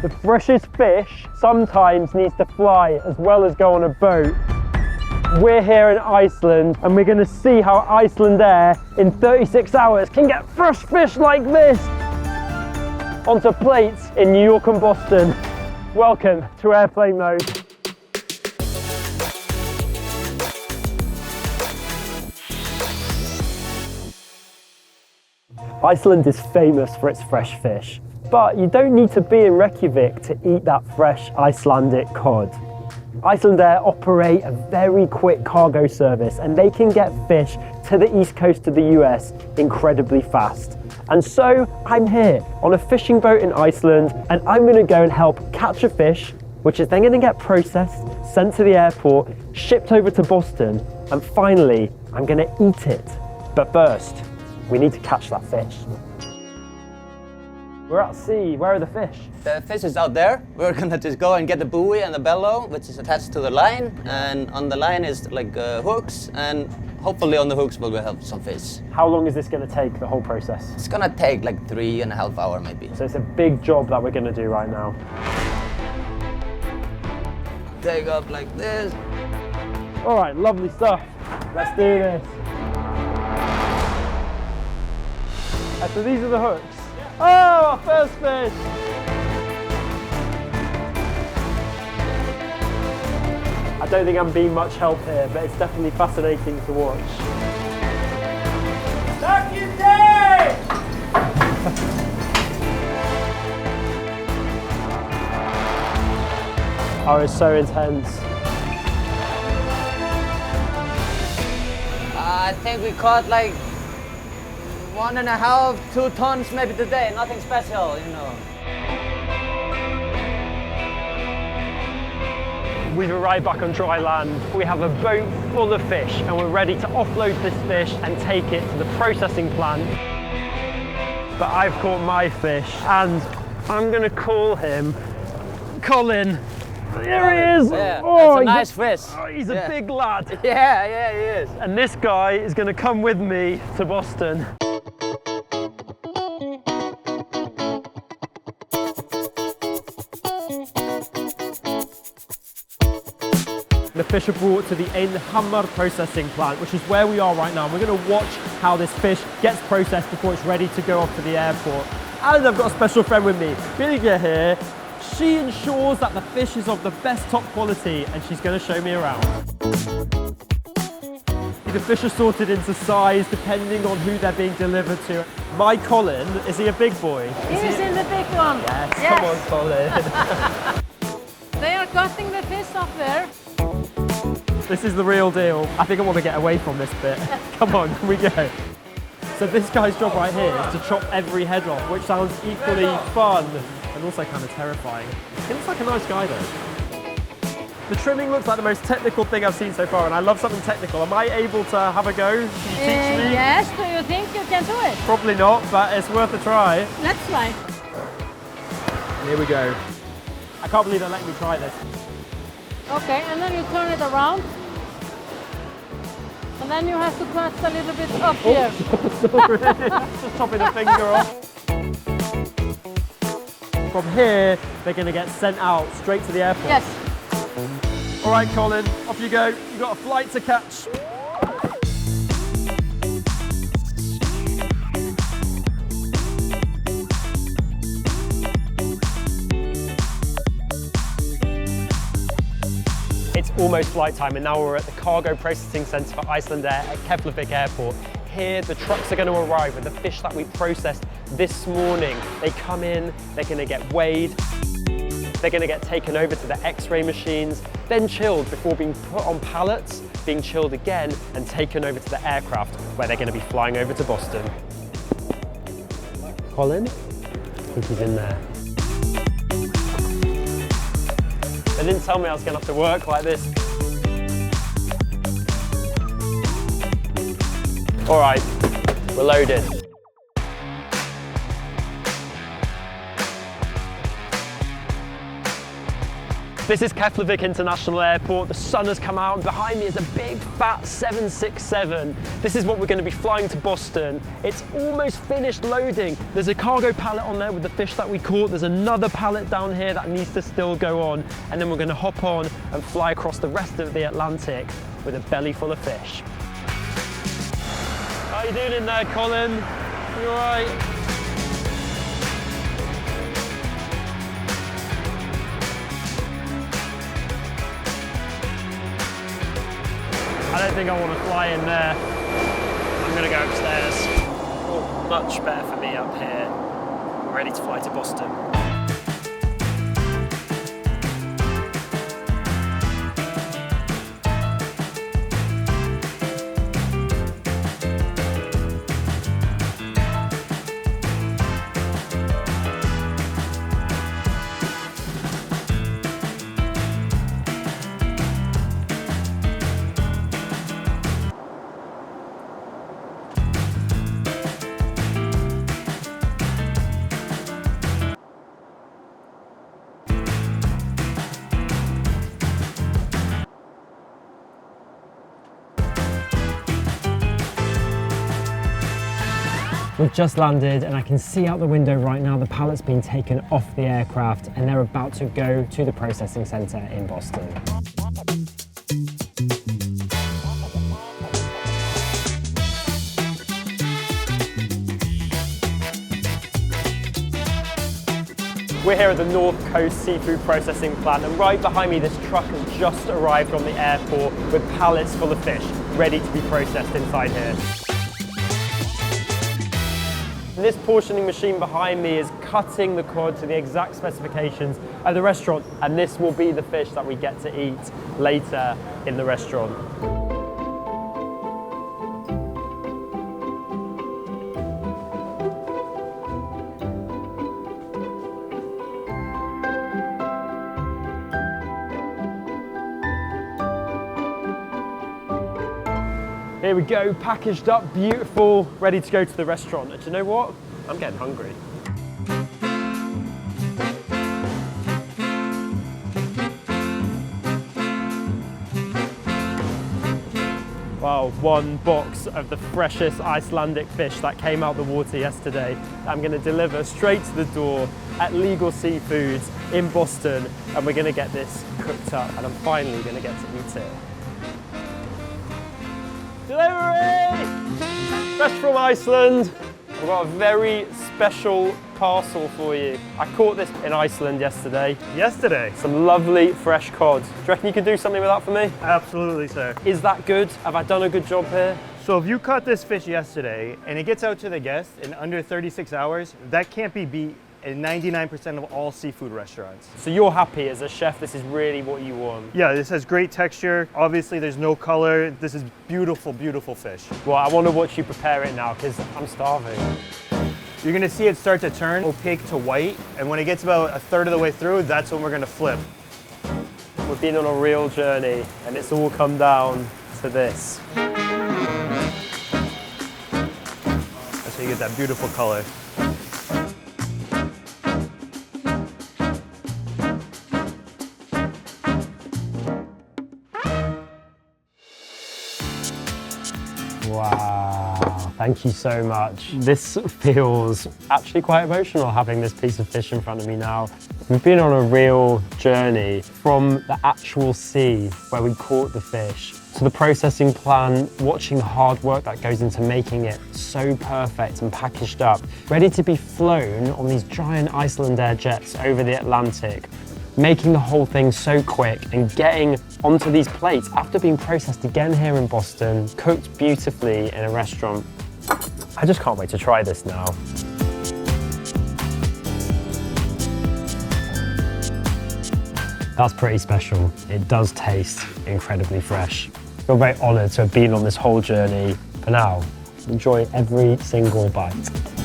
The freshest fish sometimes needs to fly as well as go on a boat. We're here in Iceland and we're going to see how Icelandair in 36 hours can get fresh fish like this onto plates in New York and Boston. Welcome to airplane mode. Iceland is famous for its fresh fish, but you don't need to be in Reykjavik to eat that fresh Icelandic cod. Icelandair operate a very quick cargo service and they can get fish to the east coast of the US incredibly fast. And so I'm here on a fishing boat in Iceland and I'm going to go and help catch a fish, which is then going to get processed, sent to the airport, shipped over to Boston, and finally I'm going to eat it. But first, we need to catch that fish. We're at sea. Where are the fish? The fish is out there. We're gonna just go and get the buoy and the bellow, which is attached to the line. And on the line is like hooks, and hopefully on the hooks we'll have some fish. How long is this going to take, the whole process? It's gonna take like 3.5 hours maybe. So it's a big job that we're going to do right now. Take up like this. All right, lovely stuff. Let's do this. So these are the hooks. Oh, our first fish! I don't think I'm being much help here, but it's definitely fascinating to watch. Nicky! Oh, it's so intense. I think we caught like 1.5, 2 tons maybe today, nothing special, you know. We've arrived back on dry land. We have a boat full of fish and we're ready to offload this fish and take it to the processing plant. But I've caught my fish and I'm gonna call him Colin. There he is! Yeah, oh, that's a nice fish. Oh, he's a big lad. Yeah, he is. And this guy is gonna come with me to Boston. The fish are brought to the Einhamar processing plant, which is where we are right now. We're going to watch how this fish gets processed before it's ready to go off to the airport. And I've got a special friend with me, Billiger here. She ensures that the fish is of the best top quality and she's going to show me around. The fish are sorted into size depending on who they're being delivered to. My Colin, is he a big boy? He's in the big one. Yes, Yes. Come on Colin. They are cutting the fish up there. This is the real deal. I think I want to get away from this bit. Come on, can we go? So this guy's job right here is to chop every head off, which sounds equally fun and also kind of terrifying. He looks like a nice guy though. The trimming looks like the most technical thing I've seen so far, and I love something technical. Am I able to have a go? Can you teach me? Yes, do you think you can do it? Probably not, but it's worth a try. Let's try. Here we go. I can't believe they're letting me try this. Okay, and then you turn it around. And then you have to cut a little bit up here. Sorry, just chopping a finger off. From here, they're going to get sent out straight to the airport. Yes. All right, Colin, off you go. You've got a flight to catch. It's almost flight time and now we're at the cargo processing centre for Icelandair at Keflavik Airport. Here the trucks are going to arrive with the fish that we processed this morning. They come in, they're going to get weighed, they're going to get taken over to the X-ray machines, then chilled before being put on pallets, being chilled again and taken over to the aircraft where they're going to be flying over to Boston. Colin? I think he's in there. They didn't tell me I was going to have to work like this. All right, we're loaded. This is Keflavik International Airport. The sun has come out and behind me is a big fat 767. This is what we're going to be flying to Boston. It's almost finished loading. There's a cargo pallet on there with the fish that we caught. There's another pallet down here that needs to still go on. And then we're going to hop on and fly across the rest of the Atlantic with a belly full of fish. How you doing in there, Colin? You all right? I don't think I want to fly in there. I'm going to go upstairs. Oh, much better for me up here. We're ready to fly to Boston. We've just landed and I can see out the window right now the pallet's been taken off the aircraft and they're about to go to the processing centre in Boston. We're here at the North Coast Seafood Processing Plant and right behind me this truck has just arrived from the airport with pallets full of fish ready to be processed inside here. This portioning machine behind me is cutting the cod to the exact specifications of the restaurant, and this will be the fish that we get to eat later in the restaurant. Here we go, packaged up, beautiful, ready to go to the restaurant. And do you know what? I'm getting hungry. Wow, one box of the freshest Icelandic fish that came out the water yesterday. I'm going to deliver straight to the door at Legal Seafoods in Boston, and we're going to get this cooked up, and I'm finally going to get to eat it. Delivery! Fresh from Iceland. I've got a very special parcel for you. I caught this in Iceland yesterday. Some lovely fresh cod. Do you reckon you could do something with that for me? Absolutely, sir. Is that good? Have I done a good job here? So if you caught this fish yesterday and it gets out to the guest in under 36 hours, that can't be beat in 99% of all seafood restaurants. So you're happy as a chef, this is really what you want? Yeah, this has great texture. Obviously there's no color. This is beautiful, beautiful fish. Well, I want to watch you prepare it now because I'm starving. You're gonna see it start to turn opaque to white, and when it gets about a third of the way through, that's when we're gonna flip. We've been on a real journey and it's all come down to this. That's how you get that beautiful color. Wow, thank you so much. This feels actually quite emotional having this piece of fish in front of me now. We've been on a real journey from the actual sea where we caught the fish to the processing plant, watching the hard work that goes into making it so perfect and packaged up, ready to be flown on these giant Icelandair jets over the Atlantic, making the whole thing so quick and getting onto these plates after being processed again here in Boston, cooked beautifully in a restaurant. I just can't wait to try this now. That's pretty special. It does taste incredibly fresh. I feel very honoured to have been on this whole journey. For now, enjoy every single bite.